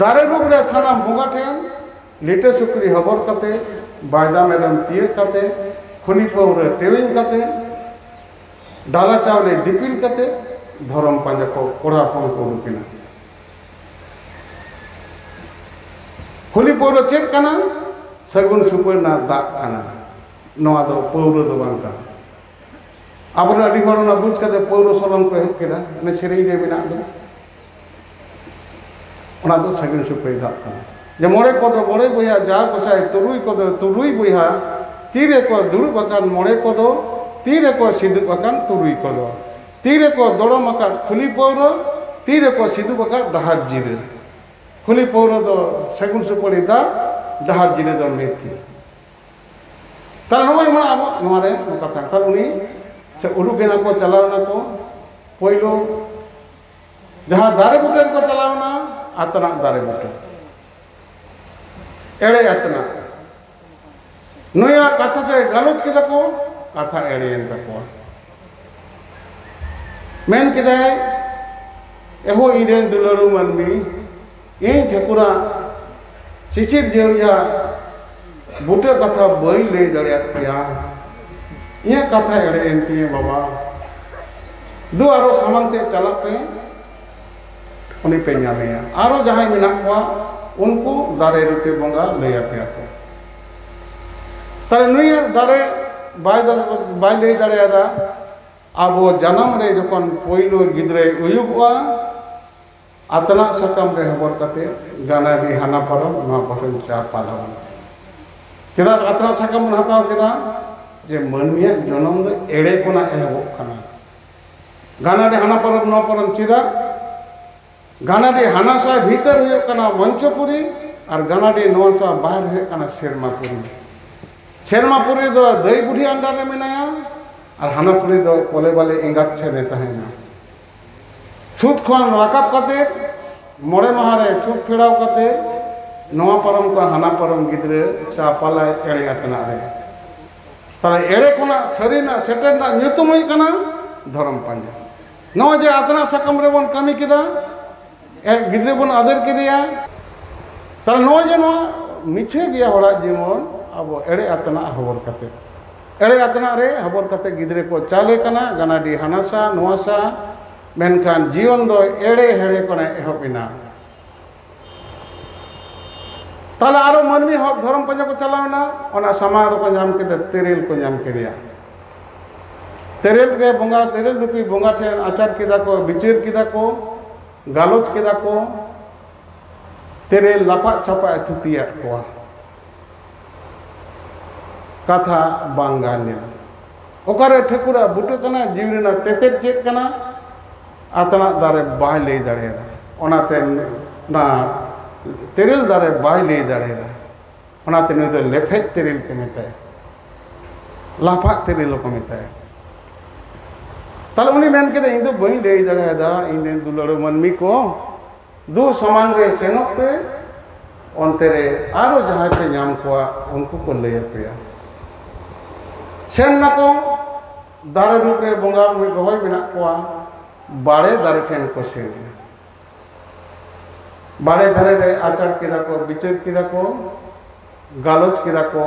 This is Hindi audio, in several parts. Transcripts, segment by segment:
दारे रूप रे सानाम बंगा ठेन लिटे सुक्री हबर कते बायदा मेरम तिये कते खुनी पौरे टेविंग कते डाला चावले दिपिल कते धर्म पांजा को कोड़ा पन को रुकिना खुली पौरे चेक कना सगुन सुपर ना दाग कना नवा दो पौरे दो बांग कना अब ना अड़ी होना बुझ कते पौरे सोलम को हेब केदा ने सेरेई रे बिना दो ओना दो सगुन सुपर दाग कना जे मोड़े को दो मोड़े बुया जा पसाय तुरुई को दो तुरुई बुया तीरे को दुड़ु बकान मोड़े को दो तीरे को सिद्धू बकान तुरुई को दो तीरे को दड़ो मका खुली पौरो तीरे को सिद्धू बका डहार जीरे खुली पौरो दो सगुन सुपड़ी दा डहार जीरे दो मेथी तार नोय मा अब नोरे कथा तार उनी से उडुकेना को चलावना को पोइलो जहां दारे बुटर को चलावना आतना दारे बुटर एड़े आतना नोया कथा से गालोच के दको कथा एड़े एन दको मेन के दाय एहो इरेन दुलरू मनमी इन ठकुरा चिचिर जेउया बुटे कथा बई ले दड़िया पिया ये कथा एड़े एंती बाबा दो आरो सामान से चला पे उन्हीं पे न्यामे आरो जहां मिना हुआ उनको दारे रुपये बंगा ले पे को तारे नुई दारे बाय ले दड़िया अब जन्म रे जखन पोइलो गिद्रे उयुगवा आतना सकम रे हबर कते गानाडी हाना परम ना पठन चा पालव केदा आतना सकम मन हताव केदा जे मनमिया जन्म दो एड़े कोना एहबो कना गानाडी हाना परम ना परम चिदा गानाडी हाना सा भीतर हुयो कना मंचपुरी और गानाडी नोआ सा बाहर हुयो कना शेरमापुरी दो दई बुढ़ी अंडा रे मिनाया और हानापुरी दो कोले बाले इंगात छेने तहेना छूत खन राकाब कते मोड़े महारे छूत फिड़ाव कते नोआ परम को हाना परम गिद्रे चा पाला एड़े आतना रे तारा एड़े कोना सरीना सेटेना ᱧᱩᱛᱩᱢ हुई कना धर्म पांजा नोआ जे आतना सकम रे बन कमी किदा ए गिद्रे बन आदर किदिया तारा नोआ जे नोआ मिछे गया होड़ा जीवन अब एड़े आतना हबर कते एड़े आतना रे हबर कते गिद्रे को चाले कना गानाडी हानासा नोआसा मेनखान जीवन दो एड़े हेड़े कोना एहबिना ताले आरो मनमी हक धर्म पंजा को चलावना ओना समारो को नाम के तेरेल को नाम के दिया तेरेल के बंगा तेरेल रूपी बंगा ठे आचार किदा को बिचिर किदा को गालोच किदा को तेरेल लापा छापा थुतिया को कथा बांगाने ओकारे ठकुरा बुटे कना जीवना तेतेर चेत कना आतना दारे बाय ले दड़ेरा ओनाते ना तेरेल दारे बाय ले दड़ेरा ओनाते नै दो लेफे तेरेल के मेताय लाफा तेरेल को मेताय ताले उनी मेन के इन दो बई ले दड़ेदा इन दुलड़ो मनमी को दो समान रे सेनो पे ओनते रे आरो जहां पे नाम को उनको को ले पे सेन नको दारे रूप रे बंगा में रोहय बिना को बाड़े दारे ठेन को सेन बाड़े दारे रे आचार किदा को बिचार किदा को गालोच किदा को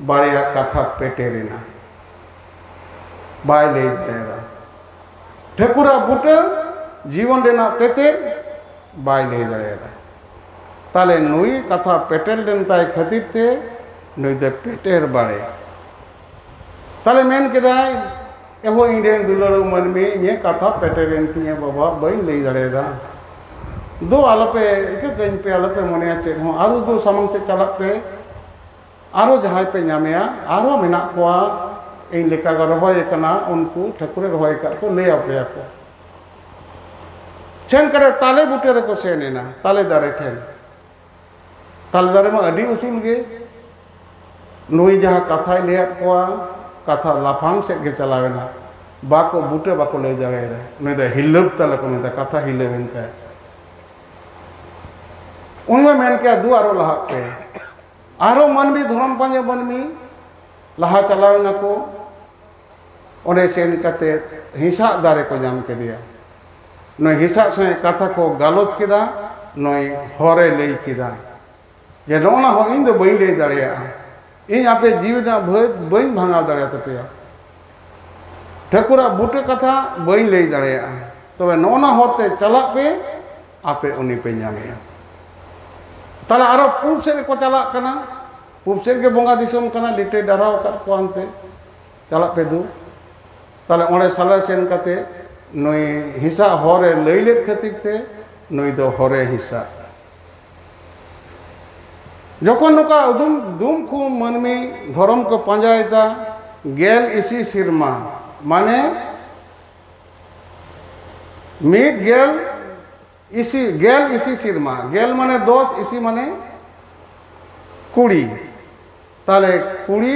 बाड़े कथा पेटे रेना बाय ले देरा ठकुरा बुटे जीवन देना तेते बाय ले दड़ेदा ताले नुई कथा पेटेल देन ताय खातिर ते नुई दे पेटेर बाड़े ताले मेन के दाय एहो इंडियन दुलरो मन में ये कथा पेटेरेन थी बाबा बई ले दड़ेदा दो आलपे एक गन पे आलपे मने चे हो आरो दो सामन से चला पे आरो जहां पे नामेया आरो मेना कोआ इन लेका ग रहोय कना उनको ठकुरे रहोय कर को ले आपे को चेन करे ताले बुटे रे को सेनेना ताले दारे ठेन ताले दारे में अडी उसूल गे नोई जहां कथा ले कोआ कथा लाफांग से के चलावेना बाको बुटे बाको ले जावे रे नै द हिलब तल को नै कथा हिलेवेनते उनमें मेन के दु आरो लहा पे आरो मन भी धर्म पांजे बनमी लहा चलावेना को ओने सेन कते हिसा दारे को जाम के दिया न हिसा से कथा को गालोच केदा नई हरे लई किदा जे नोना हो इन दो बई लई दाड़िया इन आपे जीवन बई भांगा दाड़िया तपेया ठाकुरा बूटे कथा बई लई दाड़िया तबे नोना होते चला पे आपे उनी पे ᱧᱟᱢᱮᱭᱟ ताला आरो पूब से को चला कना पूब से के बोंगा दिसम कना लिटे डराव कर को अंते चला पे दु ताले ओंडे साला सेन कते नई हिस्सा हरे लईलेट खातिर ते नई दो हरे हिस्सा जखन नुका उदुम दुम खु मनमी धर्म को पांजायता गेल इसी सिरमा माने मीट गेल इसी सिरमा गेल माने 10 इसी माने कुड़ी ताले कुड़ी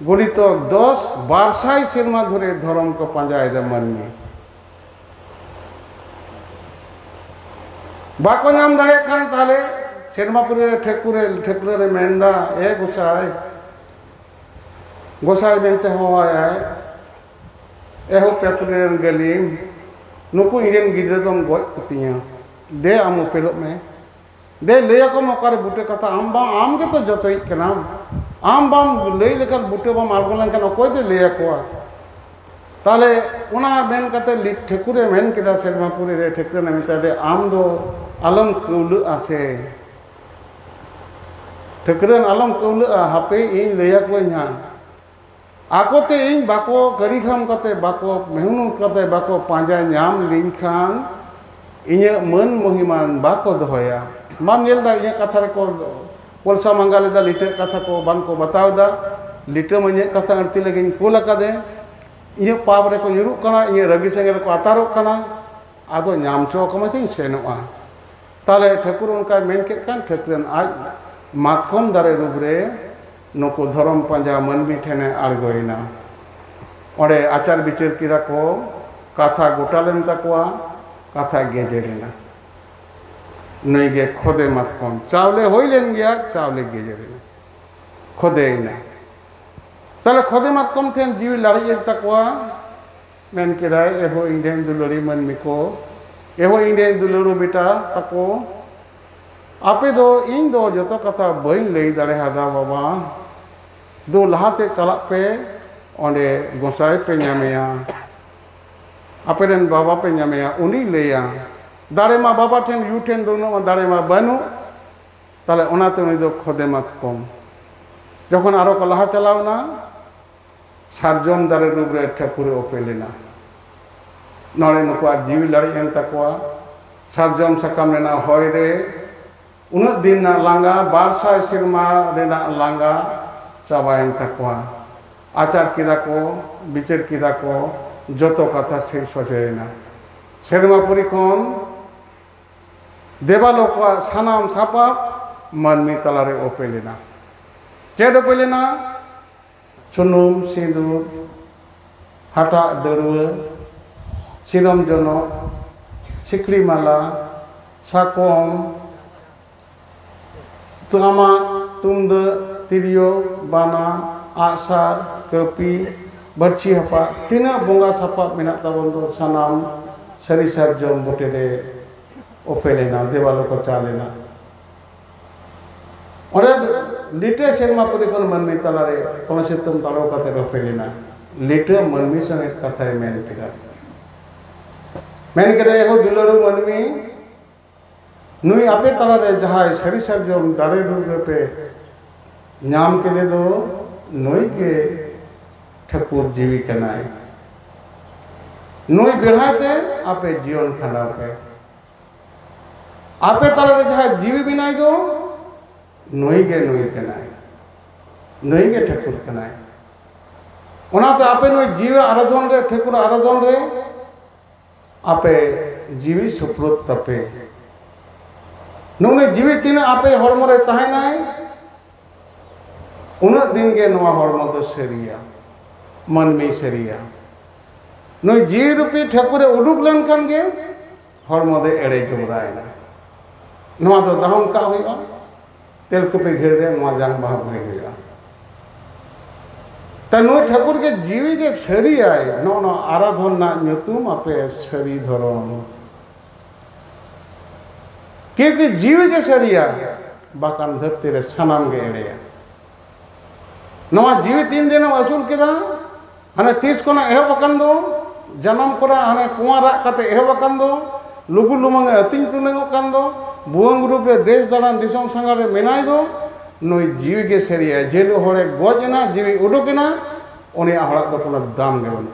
गुणित 10 बारसाई सिरमा धरे धर्म को पांजायदा मनमी बाको नाम दाड़े खान ताले सेरमापुरे ठेकुरे मेंदा ए गोसाई बेनते होवाय एहो पेपुरे गलीम नुकु इरेन गिद्रे दम गoj कुतिया दे आम उपेलो में दे लय को मकार बुटे कथा आम के तो जतोई कनाम आम बाम लय लेकर बुटे बाम आलगो लेनकन अकोय दे लय कोआ ताले उना मेन कते ठेकुरे मेन केदा सेरमापुरे रे ठेकुरे ने मिता दे आम दो आलम कौल आसे ठेकुरन आलम कौल हापे इन लय को न्हा आकोते इन बाको करीखाम कते बाको मेहनु कते बाको पांजा ᱧᱟᱢ लिंखान इने मन महिमान बाको दोया माम नेलदा इने कथा रे को पोलसा मंगाले दा लिटे कथा को बांग को बतावदा लिटे मने कथा अर्ती लगे कोला कदे इने पाप रे को निरु कना इने रगी संगे को अतारो कना आदो ᱧाम चो को मसिन सेनोआ ताले ठकुर उनका मेन के कान ठकुरन आज मातकम दारे रुबरे नुकु धर्म पांजा मनमी ठेने आड़गोयना ओडे आचार विचार किदा को कथा गोटालेन तकवा कथा गेजेरेना नई गे खोदे मातकम चावले होइलेन गया चावले गेजेरेना खोदेना ताले खोदे मातकम थेन जीवी लड़ाई तकवा मेन किराय एहो इंडियन दुलड़ी मनमी को एहो इंडियन दुलड़ू बेटा तको आपे दो इन दो जतो कथा बई लई दाड़े हादा बाबा दो लहा से चला पे ओंडे गोसाई पे ᱧᱟᱢᱮᱭᱟ अपेरन बाबा पे ᱧᱟᱢᱮᱭᱟ उनी लेया दाड़े मा बाबा ठेन यू ठेन दोनो मा दाड़े मा बानु ताले ओनाते उनी दो खोदे मत कम जखन आरो को लहा चलावना सारजम दारे रूप रे ठाकुरे ओपेलेना नोड़े नुको जीवी लड़ी एन तकवा सारजम सकाम रेना होय रे उन दिन ना लांगा बारसा सिरमा रेना लांगा चाबायन तकवा आचार किदा को विचार किदा को जतो कथा से सोचेना सेरमापुरी कोन देवालोक सानाम सापा मनमी तलारे ओपेलेना चेद ओपेलेना सुनुम सिंदूर हाटा दड़ुआ सिरम जनो सिकड़ी माला साकम तुमा तुमद तिरियो बाना आसार कपी बर्ची हपा तीना बोंगा सापा मेना ताबन दो सानाम सरी सारजम बोटेरे ओफेलेना देवालो को चालेना ओरे लिटे सेरमापुरी कोन मनमी तलारे तमसेतम तालो कते ओफेलेना लिटे मनमी संगे कथाय मेन केदा एहो दुलड़ू मनमी नुई आपे तलारे जहाय सरी सारजम दारे रूप पे ᱧᱟᱢ केदे दो नुई के ठाकुर जीवी कनाय नुई बेढ़ाते आपे जीवन खंडाव पे आपे तलारे जहाय जीवी बिनाय दो नुई कनाय नुई के ठाकुर कनाय ओनाते आपे नुई जीव आराधन रे ठाकुर आराधन रे आपे जीवी सुप्रुत तपे नुने जीवी तीन आपे हड़मो रे तहायनाय उना दिन के नवा हड़मो दो सेरिया मनमी सेरिया नुई जीव रूपी ठाकुरे उडुक लेनखान गे हड़मो दे एड़े जबरायना नवा दो दहम का हुआ तेलकुपी घेर रे नवा जांग बाहा हुआ ता नुई ठाकुर के जीवी के सेरियाय नो नो आराधन ना ᱧᱩᱛᱩᱢ आपे सेरी धरम क्योंकि जीव के सरिया बाकान धरती रे सानाम गे एड़ेया नवा जीव 3 दिन असूल केदा हाने 30 कोना एहबकान दो जन्म कोरा हाने कुआ राग काते एहबकान दो लुगु लुमंग अतिंग टुनेगोकान दो बुवंग रूप रे देश दाड़ान दिसोम संगार रे मेनाय दो नई जीव गे सरिया जेलो हड़े गजना जीवी उडुकेना उनी हड़ाक दो कोनो दाम गे बनु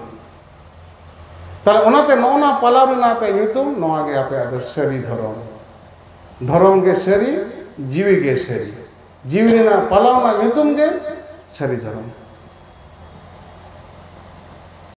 ताले ओनाते नोना पालाव रेना पे ᱧᱩᱛᱩᱢ नोआ गे आपे आदो सरी धरम धरम गे सरी जीवी गे सरी जीवी रेना पालाव ना ᱧᱩᱛᱩᱢ गे सरी धरम